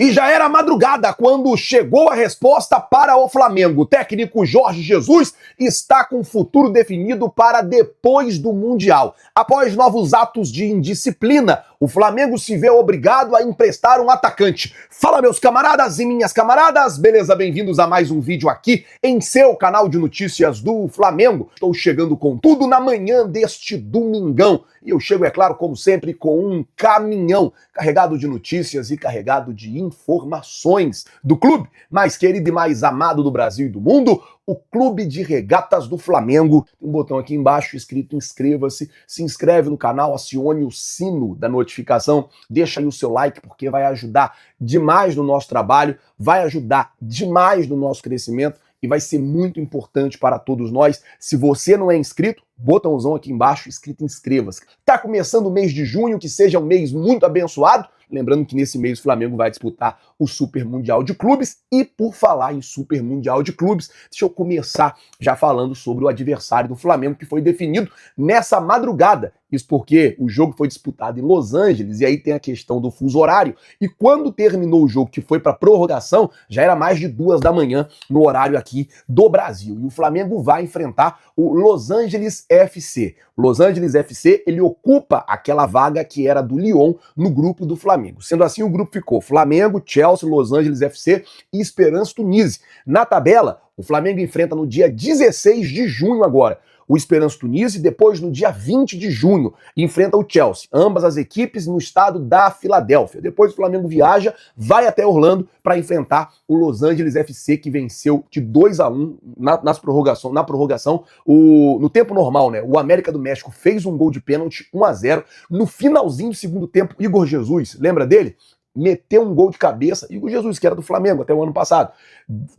E já era madrugada quando chegou a resposta para o Flamengo. O técnico Jorge Jesus está com o futuro definido para depois do Mundial. Após novos atos de indisciplina, o Flamengo se vê obrigado a emprestar um atacante. Fala, meus camaradas e minhas camaradas, beleza? Bem-vindos a mais um vídeo aqui em seu canal de notícias do Flamengo. Estou chegando com tudo na manhã deste domingão. E eu chego, é claro, como sempre, com um caminhão carregado de notícias e carregado de informações do clube mais querido e mais amado do Brasil e do mundo, o Clube de Regatas do Flamengo. Tem um botão aqui embaixo escrito inscreva-se, se inscreve no canal, acione o sino da notificação, deixa aí o seu like porque vai ajudar demais no nosso trabalho, vai ajudar demais no nosso crescimento e vai ser muito importante para todos nós. Se você não é inscrito, botãozão aqui embaixo escrito inscreva-se. Tá começando o mês de junho, que seja um mês muito abençoado. Lembrando que nesse mês o Flamengo vai disputar o Super Mundial de Clubes. E por falar em Super Mundial de Clubes, deixa eu começar já falando sobre o adversário do Flamengo, que foi definido nessa madrugada. Isso porque o jogo foi disputado em Los Angeles, e aí tem a questão do fuso horário. E quando terminou o jogo, que foi para prorrogação, já era mais de 2 da manhã no horário aqui do Brasil. E o Flamengo vai enfrentar o Los Angeles FC. O Los Angeles FC, ele ocupa aquela vaga que era do Lyon no grupo do Flamengo. Sendo assim, o grupo ficou Flamengo, Chelsea, Los Angeles FC e Esperance Tunísia. Na tabela, o Flamengo enfrenta no dia 16 de junho agora o Esperance Tunísia e depois no dia 20 de junho enfrenta o Chelsea. Ambas as equipes no estado da Filadélfia. Depois o Flamengo viaja, vai até Orlando para enfrentar o Los Angeles FC, que venceu de 2-1 na prorrogação. No tempo normal, né? O América do México fez um gol de pênalti, 1-0. No finalzinho do segundo tempo, Igor Jesus, lembra dele? Meteu um gol de cabeça, Igor Jesus, que era do Flamengo até o ano passado,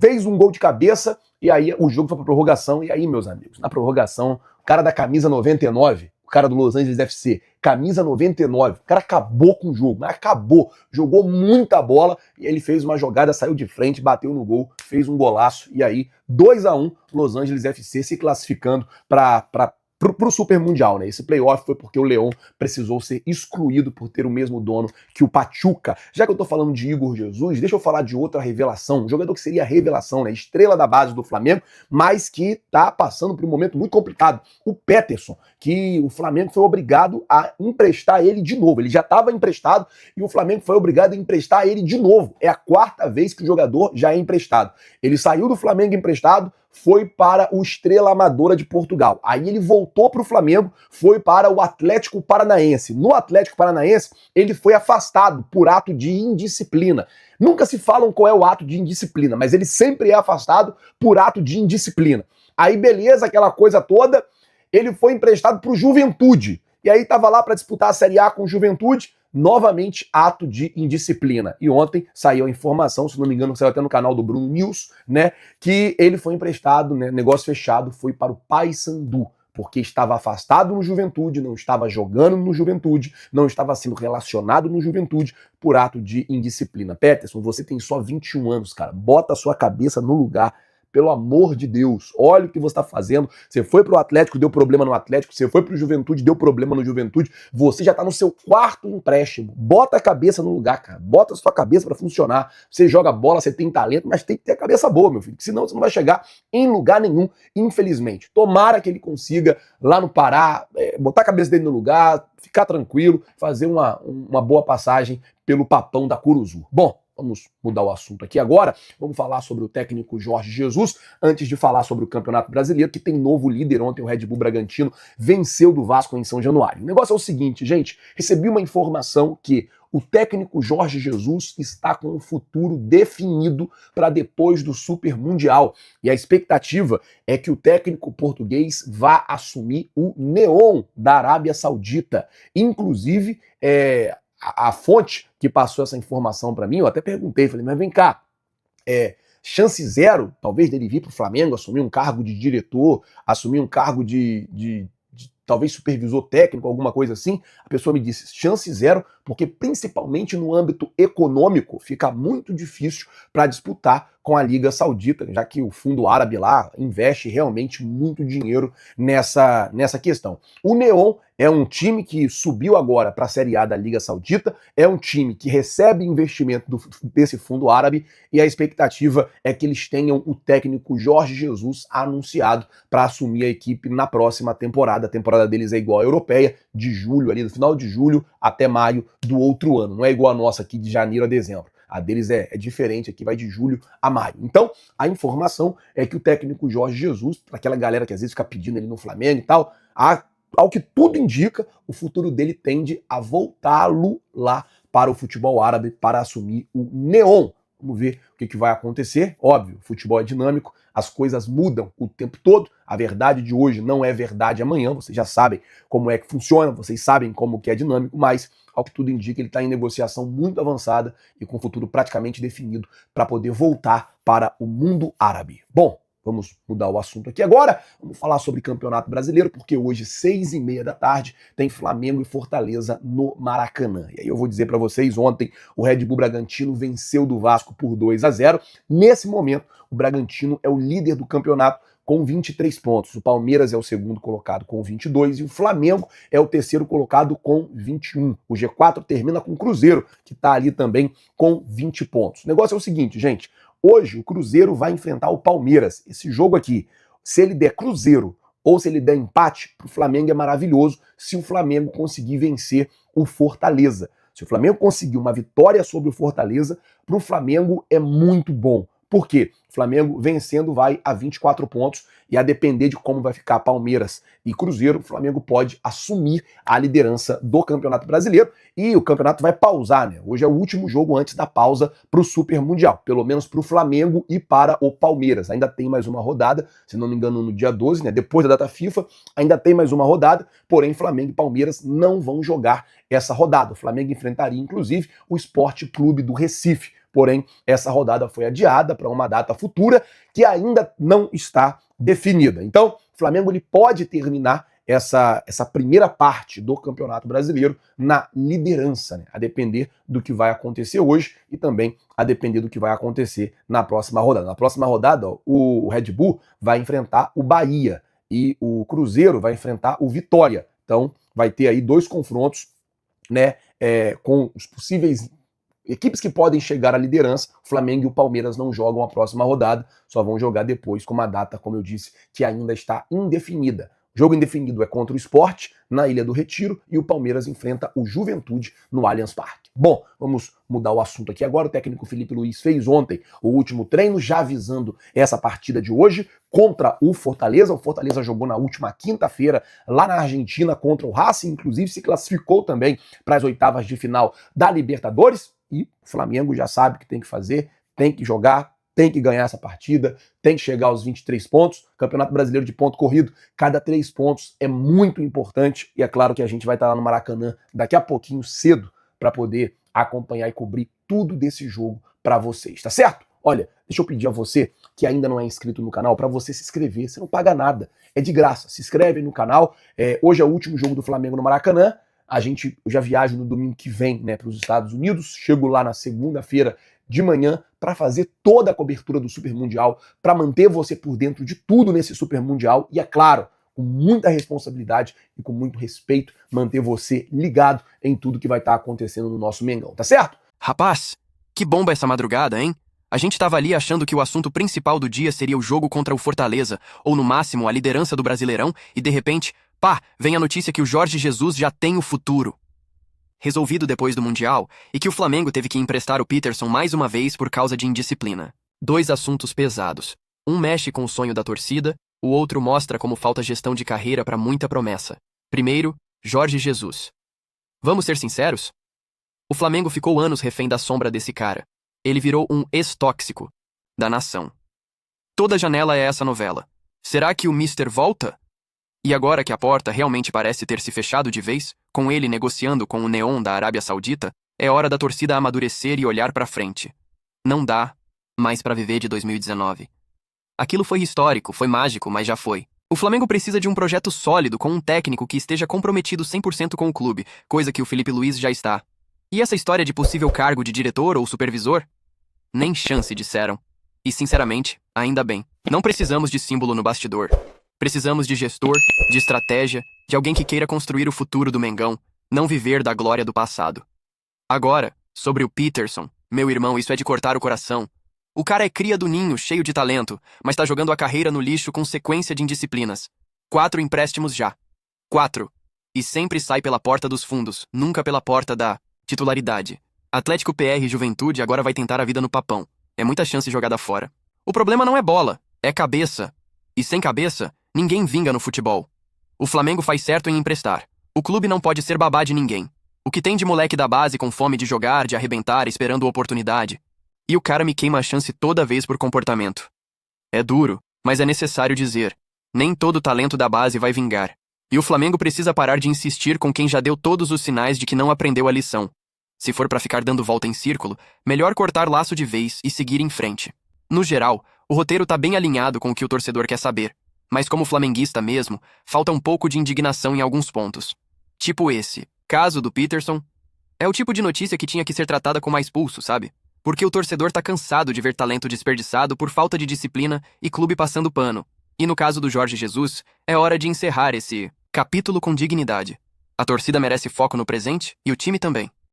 fez um gol de cabeça e aí o jogo foi pra prorrogação. E aí, meus amigos, na prorrogação, o cara da camisa 99, o cara do Los Angeles FC, camisa 99, o cara acabou com o jogo, mas acabou, jogou muita bola e ele fez uma jogada, saiu de frente, bateu no gol, fez um golaço e aí 2-1, Los Angeles FC se classificando pro Super Mundial, né? Esse playoff foi porque o Leão precisou ser excluído por ter o mesmo dono que o Pachuca. Já que eu tô falando de Igor Jesus, deixa eu falar de outra revelação, um jogador que seria a revelação, né? Estrela da base do Flamengo, mas que tá passando por um momento muito complicado. O Peterson, que o Flamengo foi obrigado a emprestar ele de novo. Ele já estava emprestado e o Flamengo foi obrigado a emprestar ele de novo. É a 4ª vez que o jogador já é emprestado. Ele saiu do Flamengo emprestado, foi para o Estrela Amadora de Portugal. Aí ele voltou para o Flamengo, foi para o Atlético Paranaense. No Atlético Paranaense, ele foi afastado por ato de indisciplina. Nunca se falam qual é o ato de indisciplina, mas ele sempre é afastado por ato de indisciplina. Aí beleza, aquela coisa toda, ele foi emprestado para o Juventude. E aí estava lá para disputar a Série A com o Juventude, novamente ato de indisciplina. E ontem saiu a informação, se não me engano, saiu até no canal do Bruno News, né, que ele foi emprestado, né, negócio fechado, foi para o Paysandu, porque estava afastado no Juventude, não estava jogando no Juventude, não estava sendo relacionado no Juventude por ato de indisciplina. Peterson, você tem só 21 anos, cara, bota a sua cabeça no lugar. Pelo amor de Deus, olha o que você está fazendo. Você foi pro Atlético, deu problema no Atlético. Você foi pro Juventude, deu problema no Juventude. Você já tá no seu 4º empréstimo. Bota a cabeça no lugar, cara. Bota a sua cabeça para funcionar. Você joga bola, você tem talento, mas tem que ter a cabeça boa, meu filho. Senão você não vai chegar em lugar nenhum, infelizmente. Tomara que ele consiga, lá no Pará, botar a cabeça dele no lugar, ficar tranquilo, fazer uma boa passagem pelo papão da Curuzu. Bom, vamos mudar o assunto aqui agora. Vamos falar sobre o técnico Jorge Jesus, antes de falar sobre o Campeonato Brasileiro, que tem novo líder. Ontem o Red Bull Bragantino venceu do Vasco em São Januário. O negócio é o seguinte, gente, recebi uma informação que o técnico Jorge Jesus está com o futuro definido para depois do Super Mundial. E a expectativa é que o técnico português vá assumir o Neom da Arábia Saudita. Inclusive, a fonte que passou essa informação para mim, eu até perguntei, falei, mas vem cá, chance zero, talvez, dele vir para o Flamengo, assumir um cargo de diretor, assumir um cargo de talvez supervisor técnico, alguma coisa assim? A pessoa me disse, chance zero, porque principalmente no âmbito econômico fica muito difícil para disputar com a Liga Saudita, já que o fundo árabe lá investe realmente muito dinheiro nessa questão. O Neon é um time que subiu agora para a Série A da Liga Saudita, é um time que recebe investimento desse fundo árabe e a expectativa é que eles tenham o técnico Jorge Jesus anunciado para assumir a equipe na próxima temporada. A temporada deles é igual à europeia, de julho, ali do final de julho até maio do outro ano. Não é igual a nossa aqui de janeiro a dezembro. A deles é diferente, aqui vai de julho a maio. Então, a informação é que o técnico Jorge Jesus, para aquela galera que às vezes fica pedindo ele no Flamengo e tal, ao que tudo indica, o futuro dele tende a voltá-lo lá para o futebol árabe para assumir o Neon. Vamos ver o que vai acontecer. Óbvio, o futebol é dinâmico, as coisas mudam o tempo todo. A verdade de hoje não é verdade amanhã, vocês já sabem como é que funciona, vocês sabem como que é dinâmico, mas ao que tudo indica, ele está em negociação muito avançada e com o futuro praticamente definido para poder voltar para o mundo árabe. Bom, vamos mudar o assunto aqui agora, vamos falar sobre Campeonato Brasileiro, porque hoje, 6h30 da tarde, tem Flamengo e Fortaleza no Maracanã. E aí eu vou dizer para vocês, ontem o Red Bull Bragantino venceu do Vasco por 2-0. Nesse momento, o Bragantino é o líder do campeonato com 23 pontos. O Palmeiras é o segundo colocado com 22 e o Flamengo é o terceiro colocado com 21. O G4 termina com o Cruzeiro, que está ali também com 20 pontos. O negócio é o seguinte, gente. Hoje o Cruzeiro vai enfrentar o Palmeiras. Esse jogo aqui, se ele der Cruzeiro ou se ele der empate, para o Flamengo é maravilhoso se o Flamengo conseguir vencer o Fortaleza. Se o Flamengo conseguir uma vitória sobre o Fortaleza, para o Flamengo é muito bom. Por quê? O Flamengo vencendo vai a 24 pontos e a depender de como vai ficar Palmeiras e Cruzeiro, o Flamengo pode assumir a liderança do Campeonato Brasileiro e o campeonato vai pausar, né? Hoje é o último jogo antes da pausa para o Super Mundial, pelo menos para o Flamengo e para o Palmeiras. Ainda tem mais uma rodada, se não me engano no dia 12, né? Depois da data FIFA, ainda tem mais uma rodada, porém Flamengo e Palmeiras não vão jogar essa rodada. O Flamengo enfrentaria inclusive o Sport Clube do Recife. Porém, essa rodada foi adiada para uma data futura que ainda não está definida. Então, o Flamengo ele pode terminar essa primeira parte do Campeonato Brasileiro na liderança, né? A depender do que vai acontecer hoje e também a depender do que vai acontecer na próxima rodada. Na próxima rodada, ó, o Red Bull vai enfrentar o Bahia e o Cruzeiro vai enfrentar o Vitória. Então, vai ter aí dois confrontos, né, com os possíveis equipes que podem chegar à liderança. O Flamengo e o Palmeiras não jogam a próxima rodada, só vão jogar depois com uma data, como eu disse, que ainda está indefinida. O jogo indefinido é contra o Sport, na Ilha do Retiro, e o Palmeiras enfrenta o Juventude no Allianz Parque. Bom, vamos mudar o assunto aqui agora. O técnico Felipe Luiz fez ontem o último treino, já avisando essa partida de hoje contra o Fortaleza. O Fortaleza jogou na última quinta-feira lá na Argentina contra o Racing, inclusive se classificou também para as oitavas de final da Libertadores. E o Flamengo já sabe o que tem que fazer, tem que jogar, tem que ganhar essa partida, tem que chegar aos 23 pontos. Campeonato Brasileiro de ponto corrido, cada 3 pontos é muito importante. E é claro que a gente vai estar lá no Maracanã daqui a pouquinho cedo para poder acompanhar e cobrir tudo desse jogo para vocês, tá certo? Olha, deixa eu pedir a você que ainda não é inscrito no canal para você se inscrever, você não paga nada, é de graça. Se inscreve no canal. Hoje é o último jogo do Flamengo no Maracanã. Eu já viajo no domingo que vem, né, para os Estados Unidos, chego lá na segunda-feira de manhã para fazer toda a cobertura do Super Mundial, para manter você por dentro de tudo nesse Super Mundial e, é claro, com muita responsabilidade e com muito respeito, manter você ligado em tudo que vai estar acontecendo no nosso Mengão, tá certo? Rapaz, que bomba essa madrugada, hein? A gente tava ali achando que o assunto principal do dia seria o jogo contra o Fortaleza, ou no máximo a liderança do Brasileirão, e de repente, pá, vem a notícia que o Jorge Jesus já tem o futuro resolvido depois do Mundial e que o Flamengo teve que emprestar o Peterson mais uma vez por causa de indisciplina. 2 assuntos pesados. Um mexe com o sonho da torcida, o outro mostra como falta gestão de carreira para muita promessa. Primeiro, Jorge Jesus. Vamos ser sinceros? O Flamengo ficou anos refém da sombra desse cara. Ele virou um ex-tóxico da nação. Toda janela é essa novela. Será que o Mister volta? E agora que a porta realmente parece ter se fechado de vez, com ele negociando com o Neon da Arábia Saudita, é hora da torcida amadurecer e olhar pra frente. Não dá mais pra viver de 2019. Aquilo foi histórico, foi mágico, mas já foi. O Flamengo precisa de um projeto sólido com um técnico que esteja comprometido 100% com o clube, coisa que o Felipe Luiz já está. E essa história de possível cargo de diretor ou supervisor? Nem chance, disseram. E, sinceramente, ainda bem. Não precisamos de símbolo no bastidor. Precisamos de gestor, de estratégia, de alguém que queira construir o futuro do Mengão, não viver da glória do passado. Agora, sobre o Peterson, meu irmão, isso é de cortar o coração. O cara é cria do ninho, cheio de talento, mas tá jogando a carreira no lixo com sequência de indisciplinas. 4 empréstimos já. 4. E sempre sai pela porta dos fundos, nunca pela porta da titularidade. Atlético PR Juventude agora vai tentar a vida no papão. É muita chance jogada fora. O problema não é bola, é cabeça. E sem cabeça, ninguém vinga no futebol. O Flamengo faz certo em emprestar. O clube não pode ser babá de ninguém. O que tem de moleque da base com fome de jogar, de arrebentar, esperando oportunidade. E o cara me queima a chance toda vez por comportamento. É duro, mas é necessário dizer. Nem todo talento da base vai vingar. E o Flamengo precisa parar de insistir com quem já deu todos os sinais de que não aprendeu a lição. Se for pra ficar dando volta em círculo, melhor cortar laço de vez e seguir em frente. No geral, o roteiro tá bem alinhado com o que o torcedor quer saber. Mas como flamenguista mesmo, falta um pouco de indignação em alguns pontos. Tipo esse, caso do Peterson. É o tipo de notícia que tinha que ser tratada com mais pulso, sabe? Porque o torcedor tá cansado de ver talento desperdiçado por falta de disciplina e clube passando pano. E no caso do Jorge Jesus, é hora de encerrar esse capítulo com dignidade. A torcida merece foco no presente e o time também.